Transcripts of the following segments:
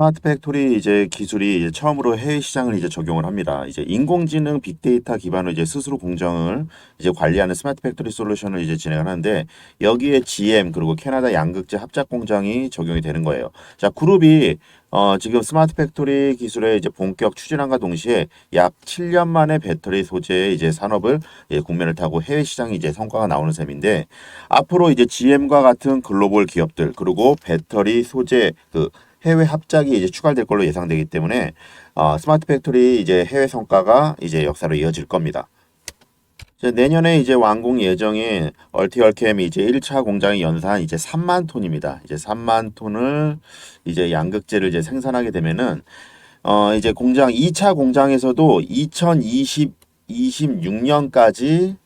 스마트 팩토리 이제 기술이 이제 처음으로 해외 시장을 이제 적용을 합니다. 이제 인공지능 빅데이터 기반으로 이제 스스로 공정을 이제 관리하는 스마트 팩토리 솔루션을 이제 진행을 하는데 여기에 GM 그리고 캐나다 양극재 합작 공장이 적용이 되는 거예요. 자, 그룹이 지금 스마트 팩토리 기술의 이제 본격 추진함과 동시에 약 7년 만에 배터리 소재의 이제 산업을 국면을 타고 해외 시장이 이제 성과가 나오는 셈인데 앞으로 이제 GM과 같은 글로벌 기업들 그리고 배터리 소재 해외 합작이 이제 추가될 걸로 예상되기 때문에 스마트 팩토리 이제 해외 성과가 이제 역사로 이어질 겁니다. 이제 내년에 이제 완공 예정인 얼티얼캠이 이제 1차 공장의 연산 이제 3만 톤입니다. 이제 3만 톤을 이제 양극재를 이제 생산하게 되면은 이제 공장 2차 공장에서도 26년까지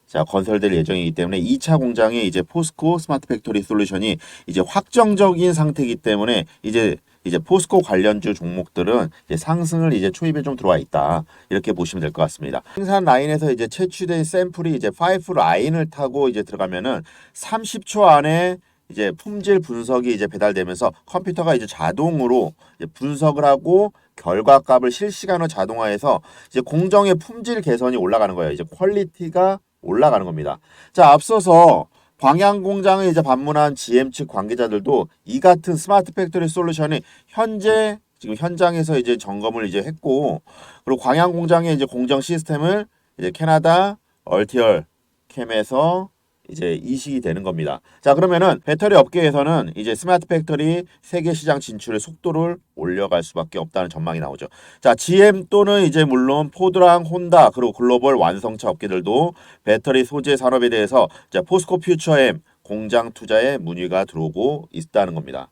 자, 건설될 예정이기 때문에 2차 공장에 이제 포스코 스마트 팩토리 솔루션이 이제 확정적인 상태이기 때문에 이제 포스코 관련주 종목들은 이제 상승을 이제 초입에 좀 들어와 있다. 이렇게 보시면 될 것 같습니다. 생산 라인에서 이제 채취된 샘플이 이제 파이프 라인을 타고 이제 들어가면은 30초 안에 이제 품질 분석이 이제 배달되면서 컴퓨터가 이제 자동으로 이제 분석을 하고 결과값을 실시간으로 자동화해서 이제 공정의 품질 개선이 올라가는 거예요. 이제 퀄리티가 올라가는 겁니다. 자, 앞서서 광양 공장을 이제 방문한 GM 측 관계자들도 이 같은 스마트 팩토리 솔루션이 현재 지금 현장에서 이제 점검을 이제 했고, 그리고 광양 공장의 이제 공정 시스템을 이제 캐나다 얼티얼 캠에서 이제 이식이 되는 겁니다. 자, 그러면은 배터리 업계에서는 이제 스마트 팩토리 세계 시장 진출의 속도를 올려갈 수밖에 없다는 전망이 나오죠. 자, GM 또는 이제 물론 포드랑 혼다 그리고 글로벌 완성차 업계들도 배터리 소재 산업에 대해서 이제 포스코 퓨처엠 공장 투자에 문의가 들어오고 있다는 겁니다.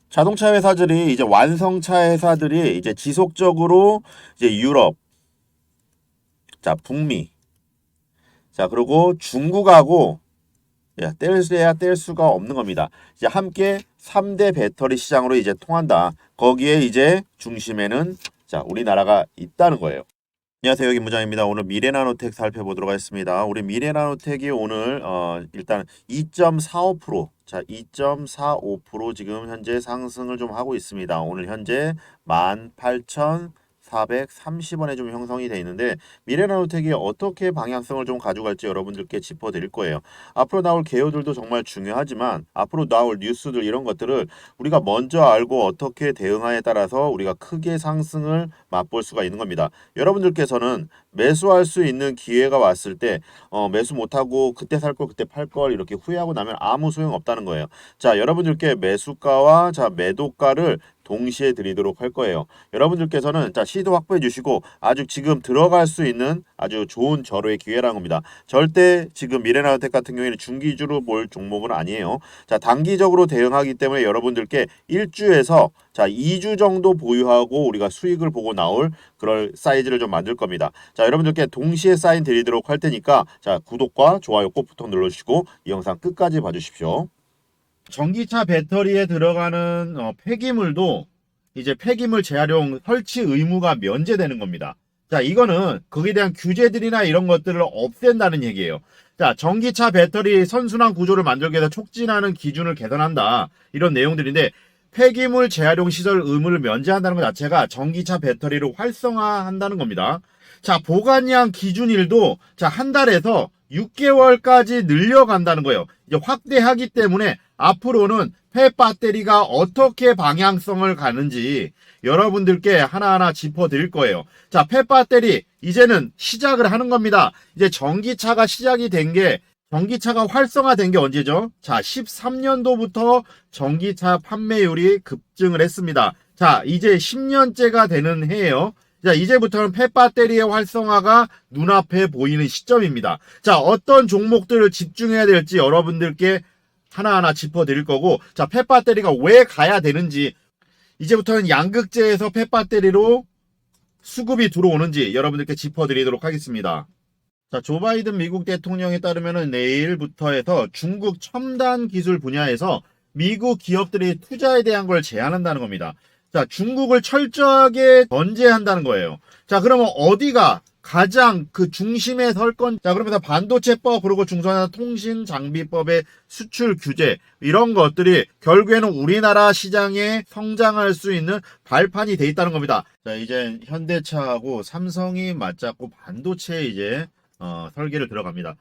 자동차 회사들이 이제 완성차 회사들이 이제 지속적으로 이제 유럽, 자, 북미, 자, 그리고 중국하고 뗄 수가 없는 겁니다. 이제 함께 3대 배터리 시장으로 이제 통한다. 거기에 이제 중심에는 자, 우리나라가 있다는 거예요. 안녕하세요. 김부장입니다. 오늘 미래나노텍 살펴보도록 하겠습니다. 우리 미래나노텍이 오늘 일단 2.45% 자, 2.45% 지금 현재 상승을 좀 하고 있습니다. 오늘 현재 18,430원에 좀 형성이 되어 있는데 미래나노텍이 어떻게 방향성을 좀 가져갈지 여러분들께 짚어드릴 거예요. 앞으로 나올 개요들도 정말 중요하지만 앞으로 나올 뉴스들 이런 것들을 우리가 먼저 알고 어떻게 대응하에 따라서 우리가 크게 상승을 맛볼 수가 있는 겁니다. 여러분들께서는 매수할 수 있는 기회가 왔을 때 매수 못하고 그때 살 걸 그때 팔 걸 이렇게 후회하고 나면 아무 소용 없다는 거예요. 자, 여러분들께 매수가와 자 매도가를 동시에 드리도록 할 거예요. 여러분들께서는 자 시도 확보해 주시고 아주 지금 들어갈 수 있는 아주 좋은 절호의 기회라는 겁니다. 절대 지금 미래나노텍 같은 경우에는 중기주로 볼 종목은 아니에요. 자, 단기적으로 대응하기 때문에 여러분들께 1주에서 자 2주 정도 보유하고 우리가 수익을 보고 나올 그럴 사이즈를 좀 만들 겁니다. 자, 여러분들께 동시에 사인 드리도록 할 테니까 자 구독과 좋아요 꼭 부탁 눌러주시고 이 영상 끝까지 봐주십시오. 전기차 배터리에 들어가는 폐기물도 이제 폐기물 재활용 설치 의무가 면제되는 겁니다. 자, 이거는 거기에 대한 규제들이나 이런 것들을 없앤다는 얘기예요. 자, 전기차 배터리 선순환 구조를 만들기 위해서 촉진하는 기준을 개선한다. 이런 내용들인데 폐기물 재활용 시설 의무를 면제한다는 것 자체가 전기차 배터리를 활성화한다는 겁니다. 자, 보관량 기준일도 자, 한 달에서 6개월까지 늘려간다는 거예요. 이제 확대하기 때문에 앞으로는 폐배터리가 어떻게 방향성을 가는지 여러분들께 하나하나 짚어드릴 거예요. 자, 폐배터리 이제는 시작을 하는 겁니다. 이제 전기차가 시작이 된 게 전기차가 활성화된 게 언제죠? 자, 13년도부터 전기차 판매율이 급증을 했습니다. 자, 이제 10년째가 되는 해예요. 자, 이제부터는 폐배터리의 활성화가 눈앞에 보이는 시점입니다. 자, 어떤 종목들을 집중해야 될지 여러분들께 하나하나 짚어드릴 거고, 자, 폐배터리가 왜 가야 되는지, 이제부터는 양극재에서 폐배터리로 수급이 들어오는지 여러분들께 짚어드리도록 하겠습니다. 자, 조 바이든 미국 대통령에 따르면 내일부터 해서 중국 첨단 기술 분야에서 미국 기업들이 투자에 대한 걸 제한한다는 겁니다. 자, 중국을 철저하게 견제한다는 거예요. 자, 그러면 어디가 가장 그 중심에 설 건. 자, 그러면서 반도체법 그리고 중소나 통신 장비법의 수출 규제 이런 것들이 결국에는 우리나라 시장에 성장할 수 있는 발판이 돼 있다는 겁니다. 자, 이제 현대차하고 삼성이 맞잡고 반도체에 이제 설계를 들어갑니다.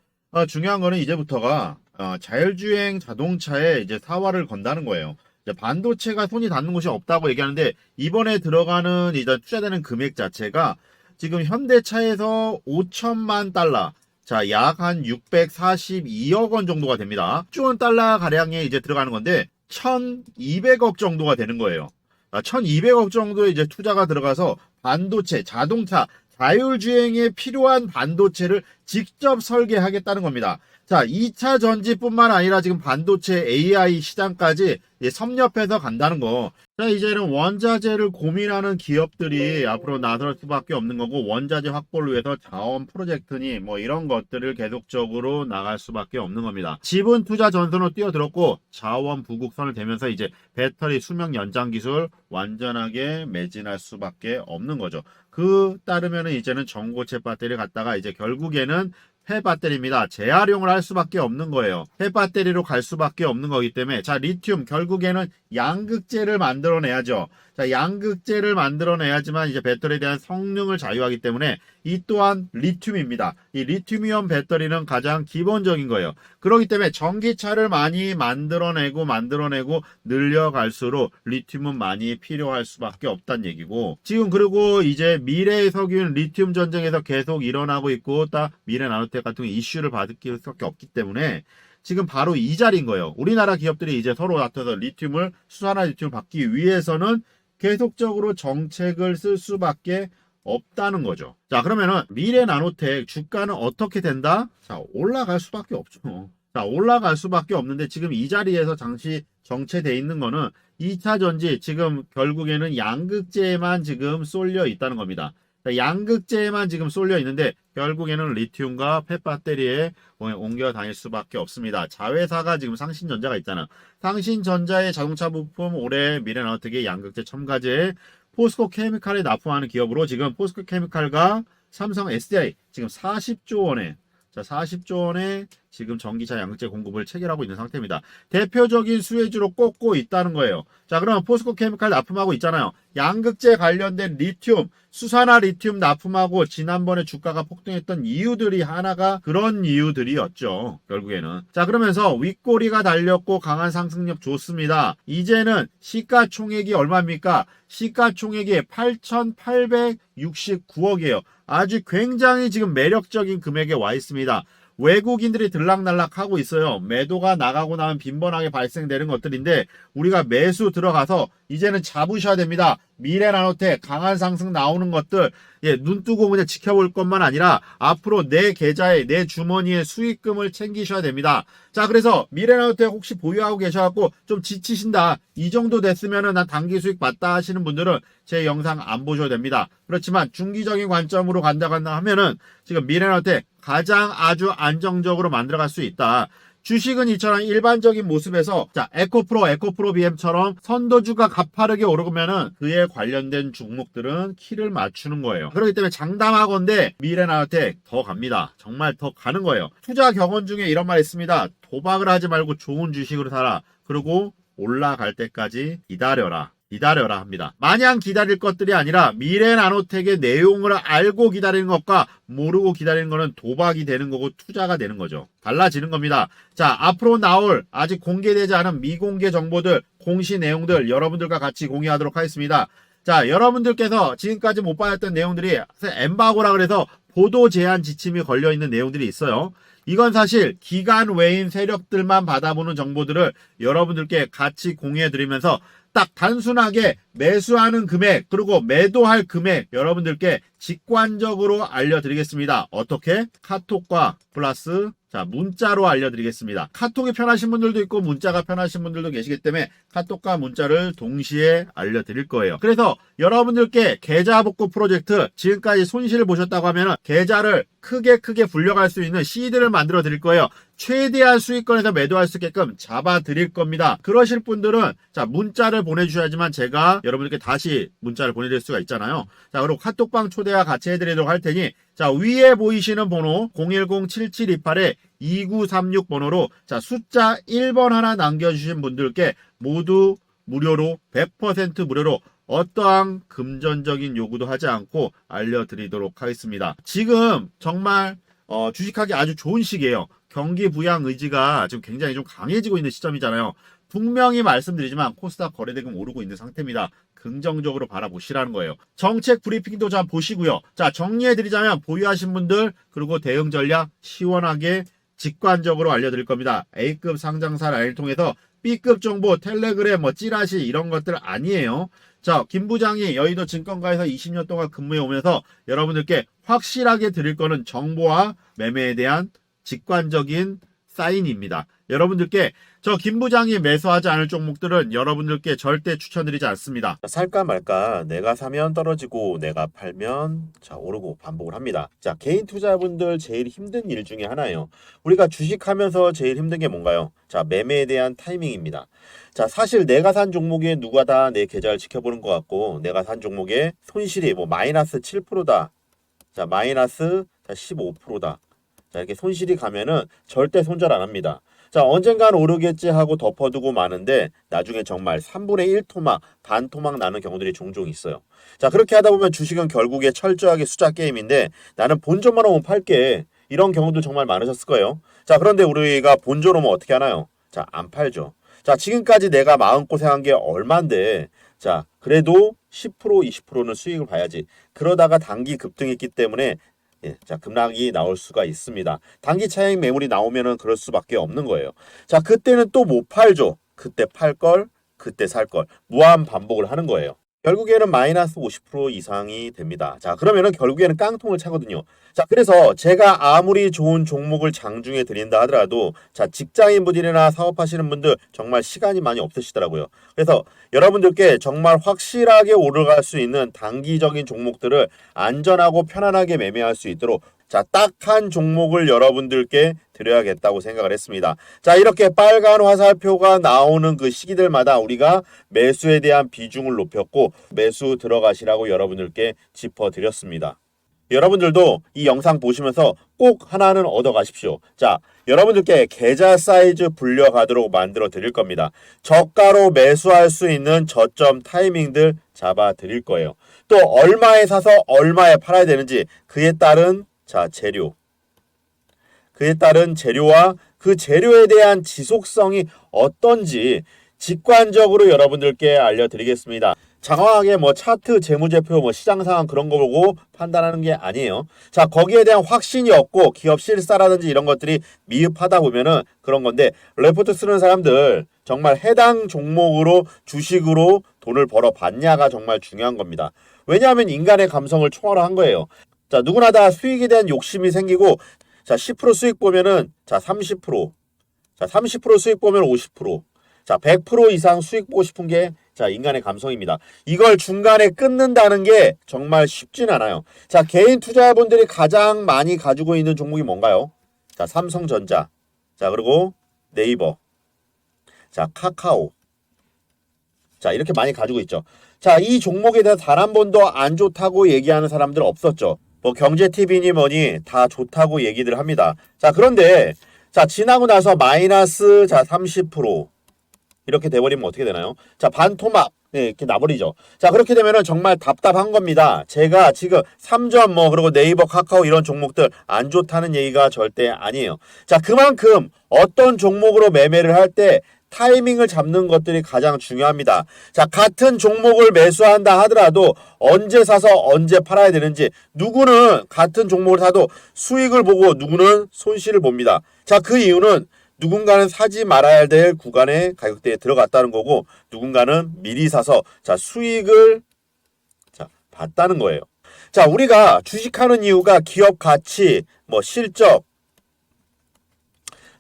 중요한 거는 이제부터가 자율주행 자동차에 이제 사활을 건다는 거예요. 반도체가 손이 닿는 곳이 없다고 얘기하는데 이번에 들어가는 이제 투자되는 금액 자체가 지금 현대차에서 5천만 달러, 자, 약 한 642억 원 정도가 됩니다. 1조 원 달러 가량에 이제 들어가는 건데 1,200억 정도가 되는 거예요. 1,200억 정도의 이제 투자가 들어가서 반도체, 자동차, 자율주행에 필요한 반도체를 직접 설계하겠다는 겁니다. 자, 2차 전지뿐만 아니라 지금 반도체 AI 시장까지 섭렵해서 간다는 거. 자, 이제는 원자재를 고민하는 기업들이 앞으로 나설 수밖에 없는 거고, 원자재 확보를 위해서 자원 프로젝트니 뭐 이런 것들을 계속적으로 나갈 수밖에 없는 겁니다. 지분 투자 전선으로 뛰어들었고 자원 부국선을 대면서 이제 배터리 수명 연장 기술 완전하게 매진할 수밖에 없는 거죠. 그 따르면은 이제는 전고체 배터리를 갖다가 이제 결국에는 폐배터리입니다. 재활용을 할 수밖에 없는 거예요. 폐배터리로 갈 수밖에 없는 거기 때문에 자, 리튬 결국에는 양극재를 만들어내야죠. 자, 양극재를 만들어내야지만 이제 배터리에 대한 성능을 자유하기 때문에 이 또한 리튬입니다. 이 리튬이온 배터리는 가장 기본적인 거예요. 그렇기 때문에 전기차를 많이 만들어내고 늘려갈수록 리튬은 많이 필요할 수밖에 없다는 얘기고, 지금 그리고 이제 미래의 석유는 리튬 전쟁에서 계속 일어나고 있고 딱 미래 나노텍 같은 이슈를 받을 수밖에 없기 때문에 지금 바로 이 자리인 거예요. 우리나라 기업들이 이제 서로 나서서 리튬을, 수산화 리튬을 받기 위해서는 계속적으로 정책을 쓸 수밖에 없다는 거죠. 자, 그러면은 미래 나노텍 주가는 어떻게 된다? 자, 올라갈 수밖에 없죠. 자, 올라갈 수밖에 없는데 지금 이 자리에서 잠시 정체돼 있는 거는 2차 전지, 지금 결국에는 양극재에만 지금 쏠려 있다는 겁니다. 양극재에만 지금 쏠려 있는데 결국에는 리튬과 폐배터리에 옮겨 다닐 수밖에 없습니다. 자회사가 지금 상신전자가 있잖아. 상신전자의 자동차 부품 올해 미래나노텍의 양극재 첨가제에 포스코 케미칼에 납품하는 기업으로 지금 포스코 케미칼과 삼성 SDI 지금 40조 원에 40조 원의 지금 전기차 양극재 공급을 체결하고 있는 상태입니다. 대표적인 수혜주로 꼽고 있다는 거예요. 자, 그러면 포스코 케미칼 납품하고 있잖아요. 양극재 관련된 리튬, 수산화 리튬 납품하고 지난번에 주가가 폭등했던 이유들이 하나가 그런 이유들이었죠. 결국에는. 자, 그러면서 윗꼬리가 달렸고 강한 상승력 좋습니다. 이제는 시가총액이 얼마입니까? 시가총액이 8,869억이에요. 아주 굉장히 지금 매력적인 금액에 와 있습니다. 외국인들이 들락날락하고 있어요. 매도가 나가고 나면 빈번하게 발생되는 것들인데 우리가 매수 들어가서 이제는 잡으셔야 됩니다. 미래나노텍 강한 상승 나오는 것들 눈 뜨고 그냥 지켜볼 것만 아니라 앞으로 내 계좌에, 내 주머니에 수익금을 챙기셔야 됩니다. 자, 그래서 미래나노텍 혹시 보유하고 계셔갖고 좀 지치신다, 이 정도 됐으면은 난 단기 수익 봤다 하시는 분들은 제 영상 안 보셔도 됩니다. 그렇지만 중기적인 관점으로 간다 하면은 지금 미래나노텍 가장 아주 안정적으로 만들어갈 수 있다. 주식은 이처럼 일반적인 모습에서 자, 에코프로 BM처럼 선도주가 가파르게 오르면은 그에 관련된 종목들은 키를 맞추는 거예요. 그렇기 때문에 장담하건대 미래나노텍 더 갑니다. 정말 더 가는 거예요. 투자 격언 중에 이런 말 있습니다. 도박을 하지 말고 좋은 주식으로 사라. 그리고 올라갈 때까지 기다려라 합니다. 마냥 기다릴 것들이 아니라 미래나노텍의 내용을 알고 기다리는 것과 모르고 기다리는 거는 도박이 되는 거고 투자가 되는 거죠. 달라지는 겁니다. 자, 앞으로 나올 아직 공개되지 않은 미공개 정보들, 공시 내용들 여러분들과 같이 공유하도록 하겠습니다. 자, 여러분들께서 지금까지 못 받았던 내용들이 엠바고라 그래서 보도 제한 지침이 걸려있는 내용들이 있어요. 이건 사실 기간 외인 세력들만 받아보는 정보들을 여러분들께 같이 공유해드리면서 딱 단순하게 매수하는 금액 그리고 매도할 금액 여러분들께 직관적으로 알려드리겠습니다. 어떻게? 카톡과 플러스 문자로 알려드리겠습니다. 카톡이 편하신 분들도 있고 문자가 편하신 분들도 계시기 때문에 카톡과 문자를 동시에 알려드릴 거예요. 그래서 여러분들께 계좌 복구 프로젝트, 지금까지 손실을 보셨다고 하면 계좌를 크게 불려갈 수 있는 시드를 만들어 드릴 거예요. 최대한 수익권에서 매도할 수 있게끔 잡아 드릴 겁니다. 그러실 분들은 자, 문자를 보내주셔야지만 제가 여러분들께 다시 문자를 보내드릴 수가 있잖아요. 자, 그리고 카톡방 초대와 같이 해드리도록 할 테니 자, 위에 보이시는 번호 010-7728-2936 번호로 자, 숫자 1번 하나 남겨주신 분들께 모두 무료로 100% 무료로 어떠한 금전적인 요구도 하지 않고 알려드리도록 하겠습니다. 지금 정말 주식하기 아주 좋은 시기예요. 경기 부양 의지가 지금 굉장히 좀 강해지고 있는 시점이잖아요. 분명히 말씀드리지만 코스닥 거래대금 오르고 있는 상태입니다. 긍정적으로 바라보시라는 거예요. 정책 브리핑도 좀 보시고요. 자, 정리해드리자면 보유하신 분들 그리고 대응 전략 시원하게 직관적으로 알려드릴 겁니다. A급 상장사 라인을 통해서 B급 정보, 텔레그램, 찌라시 이런 것들 아니에요. 자, 김 부장이 여의도 증권가에서 20년 동안 근무해 오면서 여러분들께 확실하게 드릴 거는 정보와 매매에 대한 직관적인 사인입니다. 여러분들께 저 김 부장이 매수하지 않을 종목들은 여러분들께 절대 추천드리지 않습니다. 살까 말까 내가 사면 떨어지고 내가 팔면 자 오르고 반복을 합니다. 자, 개인 투자분들 제일 힘든 일 중에 하나예요. 우리가 주식하면서 제일 힘든 게 뭔가요? 자, 매매에 대한 타이밍입니다. 자, 사실 내가 산 종목에 누가 다 내 계좌를 지켜보는 것 같고 내가 산 종목에 손실이 마이너스 7%다. 자, 마이너스 15%다. 자, 이렇게 손실이 가면은 절대 손절 안 합니다. 자, 언젠간 오르겠지 하고 덮어두고 마는데 나중에 정말 3분의 1 토막, 반 토막 나는 경우들이 종종 있어요. 자, 그렇게 하다 보면 주식은 결국에 철저하게 숫자 게임인데 나는 본전만 오면 팔게. 이런 경우도 정말 많으셨을 거예요. 자, 그런데 우리가 본전 오면 어떻게 하나요? 자, 안 팔죠. 자, 지금까지 내가 마음고생한 게 얼만데 자, 그래도 10% 20%는 수익을 봐야지. 그러다가 단기 급등했기 때문에 자, 급락이 나올 수가 있습니다. 단기 차익 매물이 나오면은 그럴 수밖에 없는 거예요. 자, 그때는 또 못 팔죠. 그때 팔 걸, 그때 살 걸. 무한 반복을 하는 거예요. 결국에는 마이너스 50% 이상이 됩니다. 자, 그러면은 결국에는 깡통을 차거든요. 자, 그래서 제가 아무리 좋은 종목을 장중에 드린다 하더라도 자, 직장인분들이나 사업하시는 분들 정말 시간이 많이 없으시더라고요. 그래서 여러분들께 정말 확실하게 오르갈 수 있는 단기적인 종목들을 안전하고 편안하게 매매할 수 있도록 자, 딱 한 종목을 여러분들께 드려야겠다고 생각을 했습니다. 자, 이렇게 빨간 화살표가 나오는 그 시기들마다 우리가 매수에 대한 비중을 높였고 매수 들어가시라고 여러분들께 짚어드렸습니다. 여러분들도 이 영상 보시면서 꼭 하나는 얻어가십시오. 자, 여러분들께 계좌 사이즈 불려가도록 만들어 드릴 겁니다. 저가로 매수할 수 있는 저점 타이밍들 잡아 드릴 거예요. 또 얼마에 사서 얼마에 팔아야 되는지 그에 따른 자, 재료. 그에 따른 재료와 그 재료에 대한 지속성이 어떤지 직관적으로 여러분들께 알려드리겠습니다. 장황하게 차트, 재무제표, 시장 상황 그런 거 보고 판단하는 게 아니에요. 자, 거기에 대한 확신이 없고 기업 실사라든지 이런 것들이 미흡하다 보면은 그런 건데 레포트 쓰는 사람들 정말 해당 종목으로 주식으로 돈을 벌어 봤냐가 정말 중요한 겁니다. 왜냐하면 인간의 감성을 총괄한 거예요. 자, 누구나 다 수익에 대한 욕심이 생기고 자, 10% 수익 보면은 자, 30%. 자, 30% 수익 보면 50%. 자, 100% 이상 수익 보고 싶은 게 자, 인간의 감성입니다. 이걸 중간에 끊는다는 게 정말 쉽진 않아요. 자, 개인 투자자분들이 가장 많이 가지고 있는 종목이 뭔가요? 자, 삼성전자. 자, 그리고 네이버. 자, 카카오. 자, 이렇게 많이 가지고 있죠. 자, 이 종목에 대해서 단 한 번도 안 좋다고 얘기하는 사람들 없었죠. 경제TV니 뭐니 다 좋다고 얘기들 합니다. 자, 그런데 자, 지나고 나서 마이너스 자, 30% 이렇게 돼버리면 어떻게 되나요? 자, 반토막 이렇게 나버리죠. 자, 그렇게 되면은 정말 답답한 겁니다. 제가 지금 3점 그리고 네이버, 카카오 이런 종목들 안 좋다는 얘기가 절대 아니에요. 자, 그만큼 어떤 종목으로 매매를 할 때 타이밍을 잡는 것들이 가장 중요합니다. 자, 같은 종목을 매수한다 하더라도 언제 사서 언제 팔아야 되는지 누구는 같은 종목을 사도 수익을 보고 누구는 손실을 봅니다. 자, 그 이유는 누군가는 사지 말아야 될 구간의 가격대에 들어갔다는 거고 누군가는 미리 사서 자, 수익을 자, 봤다는 거예요. 자, 우리가 주식하는 이유가 기업 가치, 실적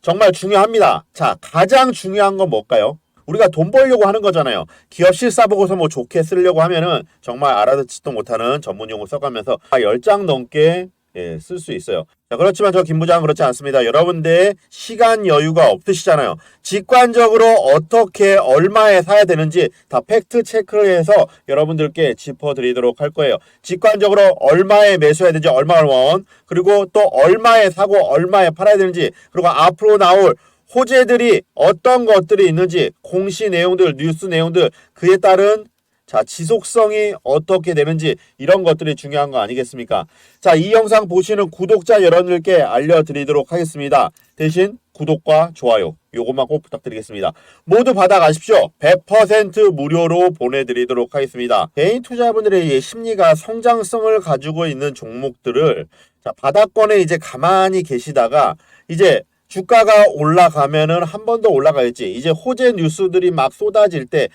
정말 중요합니다. 자, 가장 중요한 건 뭘까요? 우리가 돈 벌려고 하는 거잖아요. 기업 실사 보고서 좋게 쓰려고 하면은 정말 알아듣지도 못하는 전문 용어 써가면서 10장 넘게 예, 쓸 수 있어요. 자, 그렇지만 저 김 부장은 그렇지 않습니다. 여러분들 시간 여유가 없으시잖아요. 직관적으로 어떻게 얼마에 사야 되는지 다 팩트 체크를 해서 여러분들께 짚어드리도록 할 거예요. 직관적으로 얼마에 매수해야 되는지 얼마를 원, 그리고 또 얼마에 사고 얼마에 팔아야 되는지, 그리고 앞으로 나올 호재들이 어떤 것들이 있는지, 공시 내용들, 뉴스 내용들, 그에 따른 자, 지속성이 어떻게 되는지 이런 것들이 중요한 거 아니겠습니까? 자, 이 영상 보시는 구독자 여러분들께 알려드리도록 하겠습니다. 대신 구독과 좋아요 요것만 꼭 부탁드리겠습니다. 모두 받아가십시오. 100% 무료로 보내드리도록 하겠습니다. 개인 투자분들의 심리가 성장성을 가지고 있는 종목들을 자, 바닥권에 이제 가만히 계시다가 이제 주가가 올라가면은 한 번 더 올라가겠지. 이제 호재 뉴스들이 막 쏟아질 때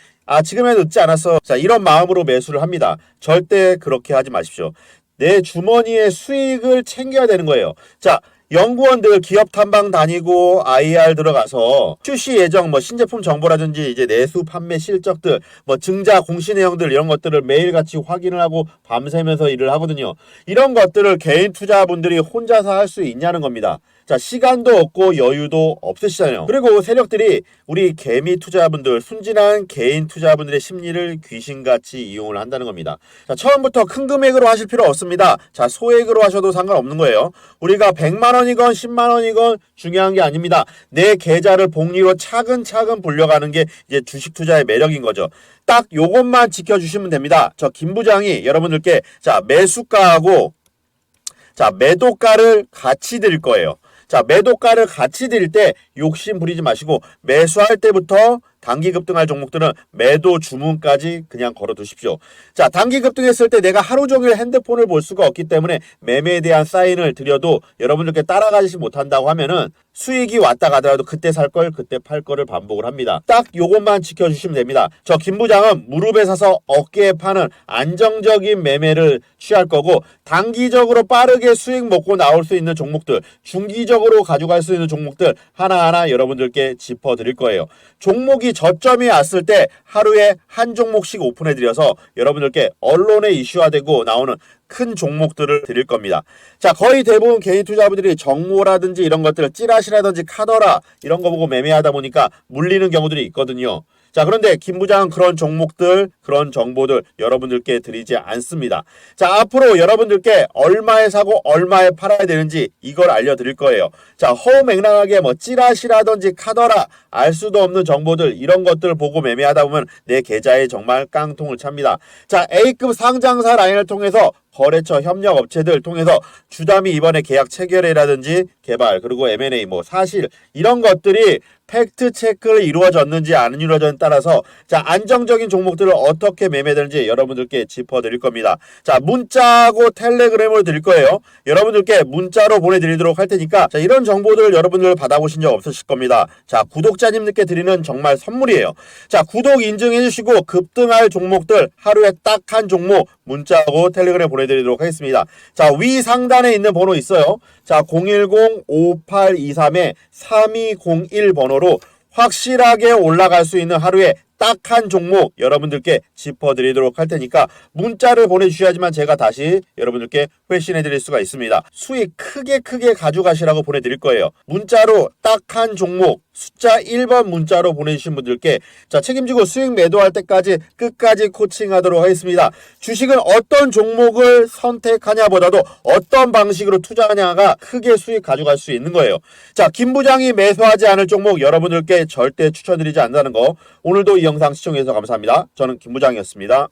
지금은 늦지 않았어. 자, 이런 마음으로 매수를 합니다. 절대 그렇게 하지 마십시오. 내 주머니의 수익을 챙겨야 되는 거예요. 자, 연구원들 기업 탐방 다니고 IR 들어가서 출시 예정 뭐 신제품 정보라든지 이제 내수 판매 실적들 뭐 증자 공시 내용들 이런 것들을 매일같이 확인을 하고 밤새면서 일을 하거든요. 이런 것들을 개인 투자분들이 혼자서 할 수 있냐는 겁니다. 자, 시간도 없고 여유도 없으시잖아요. 그리고 세력들이 우리 개미 투자분들, 순진한 개인 투자분들의 심리를 귀신같이 이용을 한다는 겁니다. 자, 처음부터 큰 금액으로 하실 필요 없습니다. 자, 소액으로 하셔도 상관없는 거예요. 우리가 100만 원이건 10만 원이건 중요한 게 아닙니다. 내 계좌를 복리로 차근차근 불려가는 게 이제 주식 투자의 매력인 거죠. 딱 요것만 지켜주시면 됩니다. 저 김 부장이 여러분들께 자, 매수가하고 자, 매도가를 같이 드릴 거예요. 자, 매도가를 같이 드릴 때 욕심 부리지 마시고 매수할 때부터 단기 급등할 종목들은 매도 주문까지 그냥 걸어 두십시오. 자, 단기 급등했을 때 내가 하루 종일 핸드폰을 볼 수가 없기 때문에 매매에 대한 사인을 드려도 여러분들께 따라가지 못한다고 하면은 수익이 왔다 가더라도 그때 살 걸 그때 팔 거를 반복을 합니다. 딱 요것만 지켜주시면 됩니다. 저 김 부장은 무릎에 사서 어깨에 파는 안정적인 매매를 취할 거고 단기적으로 빠르게 수익 먹고 나올 수 있는 종목들, 중기적으로 가져갈 수 있는 종목들 하나하나 여러분들께 짚어드릴 거예요. 종목이 저점이 왔을 때 하루에 한 종목씩 오픈해드려서 여러분들께 언론에 이슈화되고 나오는 큰 종목들을 드릴 겁니다. 자, 거의 대부분 개인 투자분들이 정모라든지 이런 것들을 찌라시라든지 카더라 이런 거 보고 매매하다 보니까 물리는 경우들이 있거든요. 자, 그런데 김 부장은 그런 종목들, 그런 정보들 여러분들께 드리지 않습니다. 자, 앞으로 여러분들께 얼마에 사고 얼마에 팔아야 되는지 이걸 알려드릴 거예요. 자, 허무맹랑하게 뭐 찌라시라든지 카더라 알 수도 없는 정보들 이런 것들 보고 매매하다 보면 내 계좌에 정말 깡통을 찹니다. 자, A급 상장사 라인을 통해서 거래처 협력 업체들 통해서 주담이 이번에 계약 체결이라든지 개발 그리고 M&A 뭐 사실 이런 것들이 팩트 체크를 이루어졌는지 안 이루어졌는지에 따라서 자, 안정적인 종목들을 어떻게 매매되는지 여러분들께 짚어드릴 겁니다. 자, 문자하고 텔레그램으로 드릴 거예요. 여러분들께 문자로 보내드리도록 할 테니까 자, 이런 정보들 여러분들 받아보신 적 없으실 겁니다. 자, 구독자님들께 드리는 정말 선물이에요. 자, 구독 인증해 주시고 급등할 종목들 하루에 딱 한 종목 문자하고 텔레그램 보내드리도록 하겠습니다. 자, 위 상단에 있는 번호 있어요. 자, 010-5823-3201 번호로 확실하게 올라갈 수 있는 하루에 딱 한 종목 여러분들께 짚어드리도록 할 테니까 문자를 보내주셔야지만 제가 다시 여러분들께 회신해드릴 수가 있습니다. 수익 크게 가져가시라고 보내드릴 거예요. 문자로 딱 한 종목 숫자 1번 문자로 보내주신 분들께 자, 책임지고 수익 매도할 때까지 끝까지 코칭하도록 하겠습니다. 주식은 어떤 종목을 선택하냐보다도 어떤 방식으로 투자하냐가 크게 수익 가져갈 수 있는 거예요. 자, 김 부장이 매수하지 않을 종목 여러분들께 절대 추천드리지 않는다는 거 오늘도 이 영상 시청해주셔서 감사합니다. 저는 김 부장이었습니다.